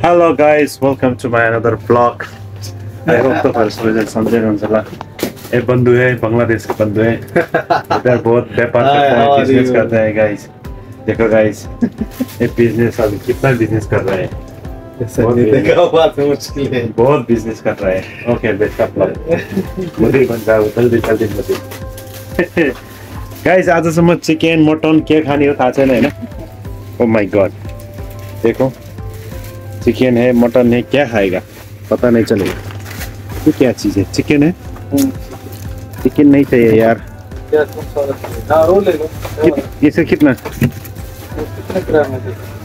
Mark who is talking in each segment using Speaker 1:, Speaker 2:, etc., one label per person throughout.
Speaker 1: Hello guys, welcome to my another vlog. I hope तपाईहरु सबैजना सन्चै हुनुहुन्छ होला। ये बंधु है, बांग्लादेश के बंधु है। इधर बहुत व्यापार करते हैं, बिजनेस करते हैं गाइस। देखो गाइस, ये बिजनेस अभी कितना बिजनेस कर रहा है। बहुत बिजनेस कर रहा है। Okay, best of lock. मुझे बन जाओ, जल्दी मुझे। गाइस, आजसम्म चिकन, मटन के खाने हो थाहा छैन हैन। ओ माय गॉड, देखो चिकन है, मटन है, क्या खाएगा पता नहीं चलेगा। ये क्या चीज है? चिकन है? चिकन नहीं चाहिए यार। इसे कितना?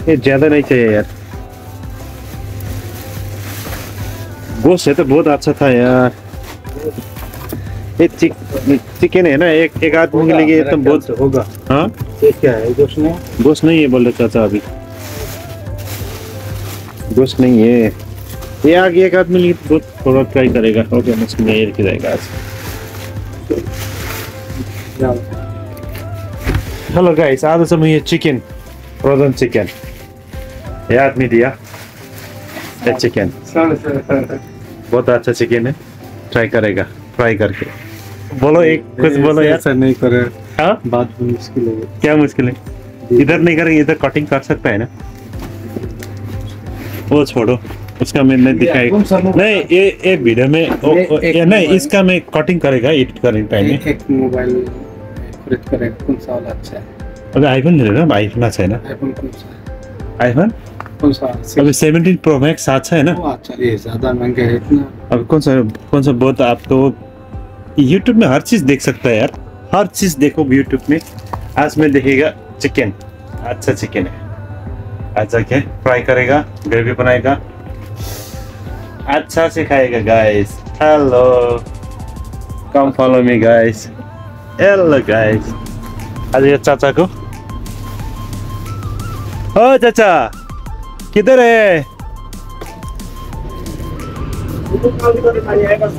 Speaker 1: ये ज्यादा नहीं चाहिए यार। गोश्त है तो बहुत अच्छा था यार। ये चिकन है ना, एक आदमी के लिए तो बहुत होगा। हाँ, ये क्या है? गोश्त नहीं है बोल रहे चाचा अभी। गोश्त नहीं है ये। आगे एक आदमी लिए बहुत थोड़ा ट्राई करेगा। ओके, मुझे नहीं रख जाएगा आज। हेलो गाइस, आज समय ये चिकन, फ्रोजन चिकन ये आदमी दिया। ये चिकन बहुत अच्छा चिकन है, ट्राई करेगा फ्राई करके। बोलो एक कुछ बोलो यार।
Speaker 2: ऐसा नहीं करे।
Speaker 1: हाँ,
Speaker 2: बात मुश्किल है।
Speaker 1: क्या मुश्किल है? इधर नहीं करेंगे, इधर कटिंग कर सकता है ना। वो छोड़ो, उसका मैं नहीं दिखाएगा। नहीं, ये वीडियो में नहीं, इसका मैं कटिंग करेगा एडिट करने टाइम में।
Speaker 2: एक मोबाइल खरीद करेगा, कौन सा वाला अच्छा है?
Speaker 1: अबे आईफोन ले लो ना, आईफोन अच्छा है ना।
Speaker 2: आईफोन कौन सा है?
Speaker 1: आईफोन
Speaker 2: कौन सा?
Speaker 1: अभी 17 प्रो मैक्स अच्छा है ना।
Speaker 2: वो अच्छा है, ज्यादा महंगा है इतना।
Speaker 1: अब कौन सा बहुत आपको YouTube में हर चीज देख सकता है यार। हर चीज देखो YouTube में। आज में देखेगा चिकन, अच्छा चिकन है। अच्छा क्या फ्राई करेगा, ग्रेवी बनाएगा, अच्छा से खाएगा गाइस। हेलो, कम follow me guys. Hello guys, आज ये चाचा को। ओ चाचा, किधर है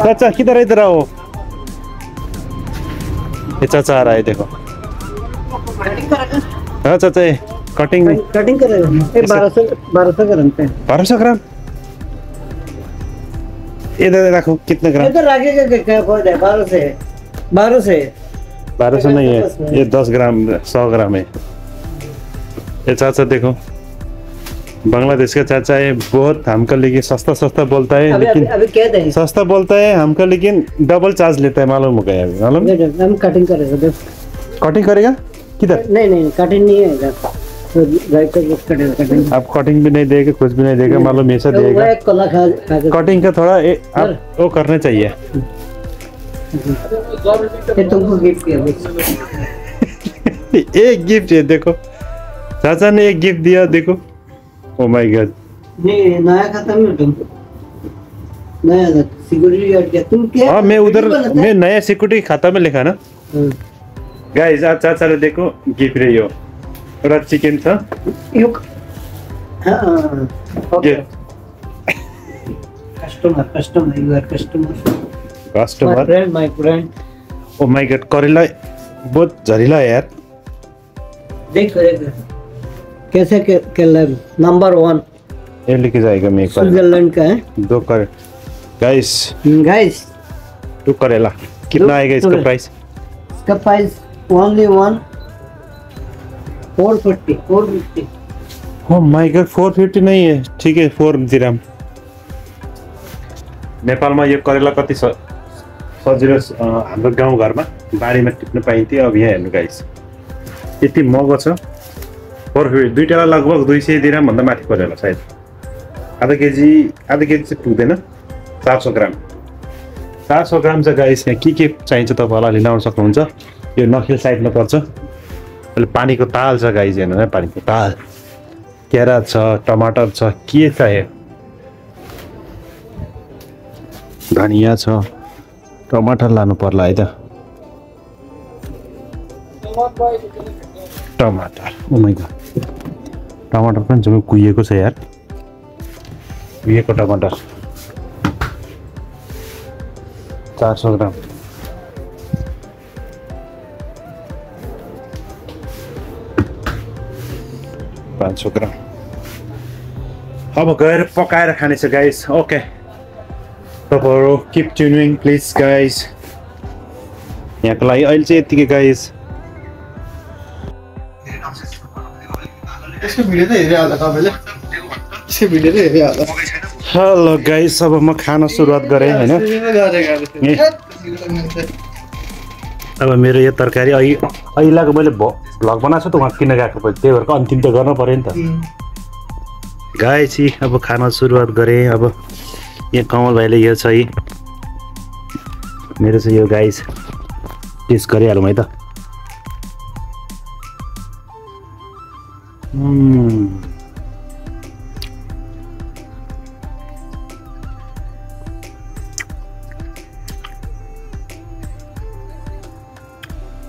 Speaker 1: चाचा? किधर है? इधर आओ। ये चाचा आ रहा है, देखो। हाँ चाचा, कटिंग
Speaker 3: करेगा। 1200 ग्राम पे।
Speaker 1: 1200 ग्राम इधर रखो। कितने ग्राम
Speaker 3: इधर रखेगा? क्या खोज है? 1200
Speaker 1: नहीं है ये 10 ग्राम 100 ग्राम है। ये चाचा देखो, बांग्लादेश का चाचा है। बहुत हमको लेकिन सस्ता बोलता है। लेकिन
Speaker 3: अभी क्या दें?
Speaker 1: सस्ता बोलता है हमको, लेकिन डबल चार्ज लेता है। मालूम हो गया अभी? मालूम
Speaker 3: हम कटिंग करेगा।
Speaker 1: कटिंग करेगा किधर?
Speaker 3: नहीं कटिंग नहीं है इधर। कटिंग
Speaker 1: आप कटिंग भी नहीं देगा, कुछ भी नहीं देगा। मालूम ऐसा देगा। कटिंग का थोड़ा आप वो करना चाहिए।
Speaker 3: ये तुमको गिफ्ट किया।
Speaker 1: एक गिफ्ट है, देखो चाचा ने एक गिफ्ट दिया, देखो। ओ माय गॉड,
Speaker 3: नहीं नया खत्म है। तुम नया सिक्योरिटी गार्ड क्या तुम क्या?
Speaker 1: हाँ, मैं उधर मैं नया सिक्योरिटी खाता में लिखा ना। गाइस, आज चाचा ने देखो गिफ्ट रही हो और चिकन था।
Speaker 3: हाँ, okay. Customer you are customer my friend.
Speaker 1: Oh my God, करेला बहुत जहरीला है यार।
Speaker 3: देख कैसे केला नंबर 1
Speaker 1: ये लेके जाएगा। मैं एक बार
Speaker 3: स्विट्जरलैंड का है।
Speaker 1: 2 कर गाइस 2 करेला कितना आएगा इसका प्राइस?
Speaker 3: इसका price only 450।
Speaker 1: Oh my God, 450 नहीं है। ठीक है, 4 दिरहम। नेपालमा यो करेला कति सजिलो हाम्रो गाउँघरमा बारीमा टिप्न पाइन्थ्यो। अब यहाँ हेर्नु गाइस, यति महँगो छ। 450 दुईटालाई लगभग 200 दिरहम भन्दा माथि पऱ्यो होला सायद। आधा केजी चाहिँ पुग्दैन। 400 ग्राम 400 ग्राम चाहिँ गाइस। यहाँ के चाहिन्छ तपाईँहरूलाई लिन सक्नुहुन्छ। यो नखिल साइडमा पर्छ। अहिले पानीको ताल छ गाइस, हेर्नु है, पानीको ताल। केरा छ, टमाटर छ, के चाहियो? धनिया छ, टमाटर लानु पर्ला है त। टमाटर, ओ माय गॉड, टमाटर पनि जम्मै कुहिएको छ यार। कुहिएको टमाटर 400 ग्राम। 500 ग्राम अब गएर पकाएर खानेछ गाइस ओके तपाईँहरू किप ट्युनिङ प्लिज गाइस यहाँको लागि अहिले चाहिँ यतिकै गाइस
Speaker 2: यसको भिडियो त हेरिहाल्दा तपाईँले यसको भिडियो त हेरिहाल्दा
Speaker 1: हेलो गाइस अब म खान सुरुवात गरेँ होइन अब मेरो यो तरकारी अहिलेको मैले भ्लग बनाएको छु त उहाँ किन गएको पछि त्यही भएर अन्तिम त गर्नु पऱ्यो नि त गाइस अब खान सुरुवात गरेँ अब यहाँ कमल भाइले यो चाहिँ मेरो चाहिँ यो गाइस टेस्ट गरिहालौँ है त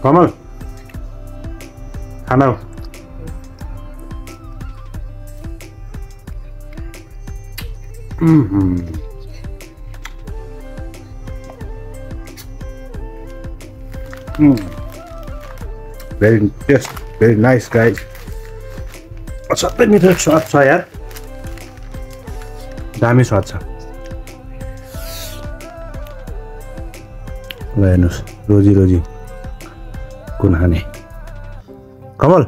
Speaker 1: कमल खाना हो very just very nice guys सबै मिठो स्वाद छ यार दामी स्वाद छ ल हेर्नुहोस् रोजी रोजी कुन खाने कमल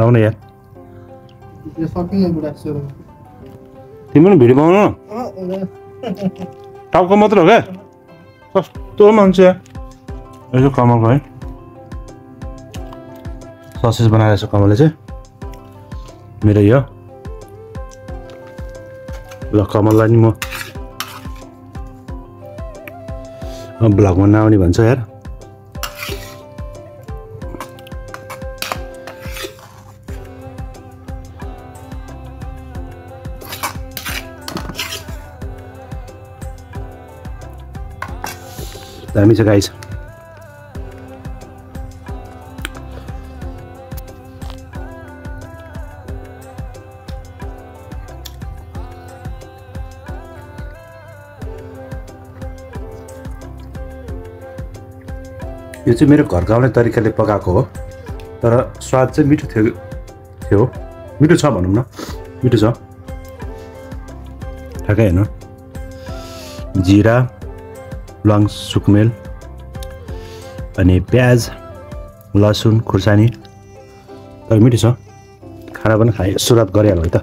Speaker 1: आउन यार तिमी पनि भिडियो बनाउनु टाउको मात्र हो क्या कस्तो मान्छे यसो कमलको है ससेज बनाएर छ कमलले चाहिँ मेरो यो ल कमललाई नि म भ्लगमा नआउने भन्छ यार दामी छ गाइस यो चाहिँ मेरो घर गाउने तरिकाले पकाएको हो तर स्वाद चाहिँ मिठो थियो मिठो छ भनौँ न मिठो छ ठ्याक्कै हेर्नु जिरा ल्वाङ सुकमेल अनि प्याज लसुन खुर्सानी तर मिठो छ खाना पनि खाए सुरुवात गरिहाल्नु है त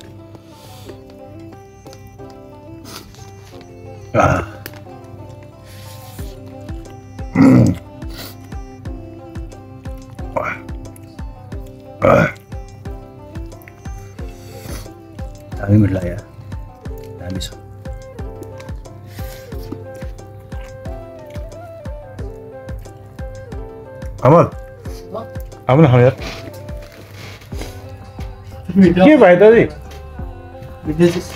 Speaker 1: दामी मिठो लाग्यो दामी छ अमल आउन खानु यार के भयो त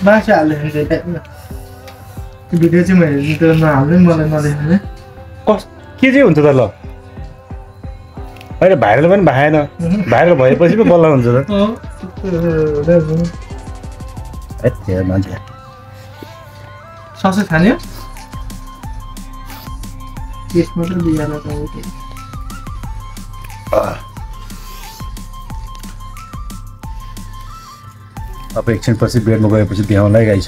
Speaker 2: मासु हाल्यो भिडियो चाहिँ मैले नहाल्नु मलाई नदेखाउने
Speaker 1: कस के चाहिँ हुन्छ त ल अहिले भाइरल पनि भएन भाइरल भएपछि पो बल्ल हुन्छ त मान्छे
Speaker 2: ससै खाने टेस्ट मात्रै बिगार्न पाउँछ
Speaker 1: अब एकछिनपछि बेडमा गएपछि देखाउँला गाइस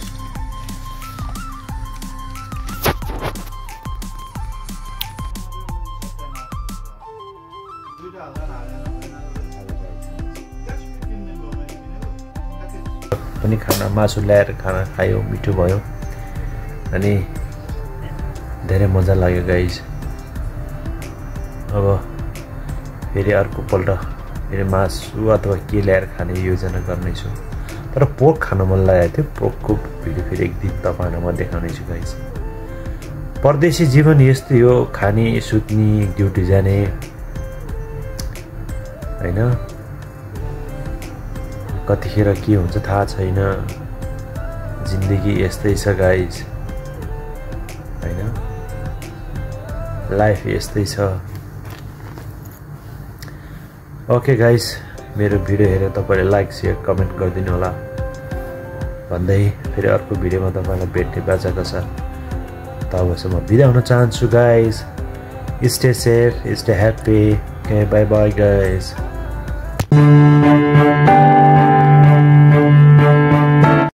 Speaker 1: पनि खाना मासु ल्याएर खाना खायो मिठो भयो अनि धेरै मजा लाग्यो गाइस अब फेरि अर्कोपल्ट फेरि मासु अथवा के ल्याएर खाने योजना गर्नेछु तर पोर्क खान मन लागेको थियो पोर्कको भिडियो फेरि एक दिन तपाईँहरूलाई म देखाउनेछु गाइस परदेशी जीवन यस्तै हो खाने सुत्ने ड्युटी जाने होइन कतिखेर के हुन्छ थाहा छैन जिन्दगी यस्तै छ गाइस हैन लाइफ यस्तै छ ओके गाइस मेरो भिडियो हेरेर तपाईले लाइक शेयर कमेन्ट गरिदिनु होला भन्दै फेरि अर्को भिडियोमा तपाईलाई भेट्ने बाचाको छ तबसम्म बिदा हुन चाहन्छु guys stay safe stay happy okay bye bye guys